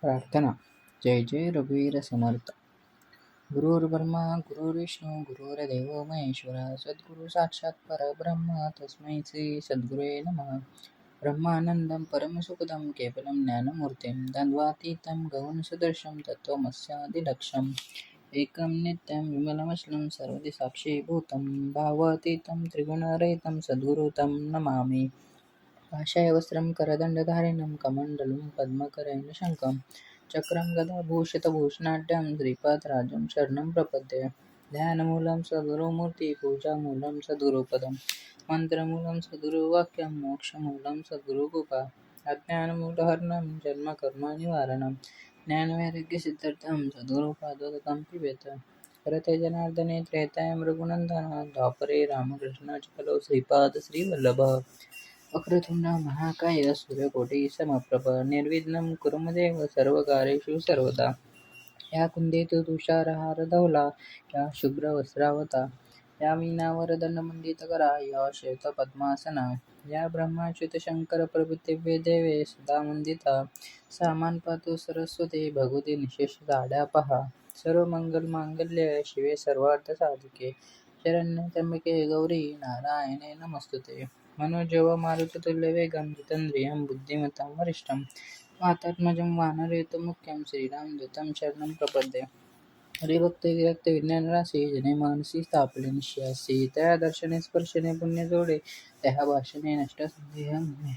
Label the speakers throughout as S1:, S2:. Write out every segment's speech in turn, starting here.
S1: प्रार्थना. जय जय रघुवीर समर्थ. गुरुर्ब्रह्मा गुरुर्विष्णू गुरुर्देव महेश्वरा सद्गुरु साक्षात परब्रह्म तस्मै श्री सद्गुरुवे नमः. ब्रह्मानंदं परमसुखदं केवलं ज्ञानमूर्तिं द्वन्द्वातीतं गगनसदृशं तत्त्वमस्यादिलक्ष्यम् एकं नित्यं विमलमचलं सर्वदिसाक्षीभूतं भावातीतं त्रिगुणरहितं सद्गुरुतं नमामि. काषायवस्त्रं करदण्डधारिणं कमण्डलुं पद्मकरेण शङ्खं चक्रं गदाभूषितभूषणाढ्यं श्रीपादराजं शरणं प्रपद्ये. ध्यानमूलं सद्गुरुमूर्ति पूजामूलं सद्गुरुपदं मन्त्रमूलं सद्गुरुवाक्यं मोक्षमूलं सद्गुरुकृपा. अज्ञानमूलहरणं जन्मकर्मनिवारणं ज्ञानवैराग्यसिद्ध्यर्थं सद्गुरुपादोदकं पिबेत. करते जनार्दने त्रेतायां रघुनन्दन द्वापरे रामकृष्ण कलौ श्रीपाद श्रीवल्लभ. वक्रतुंड महाकाय सूर्यकोटि समप्रभ निर्विघ्नं कुरु मे देव सर्वकार्येषु सर्वदा. या कुंदेतु तुषारहार धवला या शुभ्रवस्त्रावता या वीणावरदण्डमण्डितकरा या श्वेतपद्मासना या ब्रह्माच्युत शंकर प्रभृतिभ्ये देवे सदा वंदिता. सामान पातु सरस्वती भगवती निशेष जाड्या पहा. सर्वमंगलमांगल्ये शिवे सर्वार्थसाधिके शरण्ये त्र्यंबके गौरी नारायणे नमस्तुते. मनोजव मारुततुल्यवेगं जितेन्द्रियं बुद्धिमतां वरिष्ठं वातात्मजं वानरयुतमुख्यं श्रीरामदूतं शरणं प्रपद्ये. हरिभक्तविरक्तविज्ञानराशि जने मानसी स्थापले निश्चयासी तया दर्शने स्पर्शने पुण्य जोडे त्या भाषणे नष्ट संदेह नव्हे.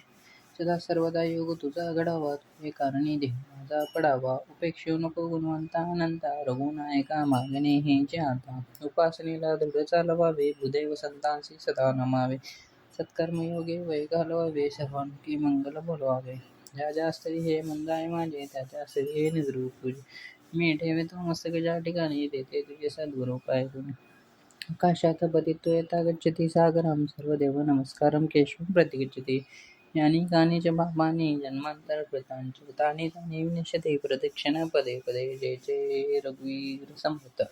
S1: सदा सर्वदा योग तुझा घडावा तुझे कारणी देह माझा पडावा. उपेक्षू नको गुणवंता अनंता रघुनायका मागणे हे जे आता. उपासनेला दृढ चालवावे भूदेव संतांसी सदा नमावे. सत्कर्मयोगे वय घालवावे सर्वांकी मंगल बोलवावे. ज्या ज्या स्त्री हे मंदाय माझे त्या स्त्री हे निद्रू तुझे. मी ठेवितो मस्तक ज्या ठिकाणी देते तुझे सद्गुरु पाय तुम्ही. आकाशात पतितो यथा गच्छति सागरं सर्वदेव नमस्कारं केशवं प्रतिगच्छति. यानी कानी च पापानि जन्मांतर कृतांच तानि तानि विनश्यति प्रदक्षिण पदे पदे. जय जय रघुवीर समर्थ.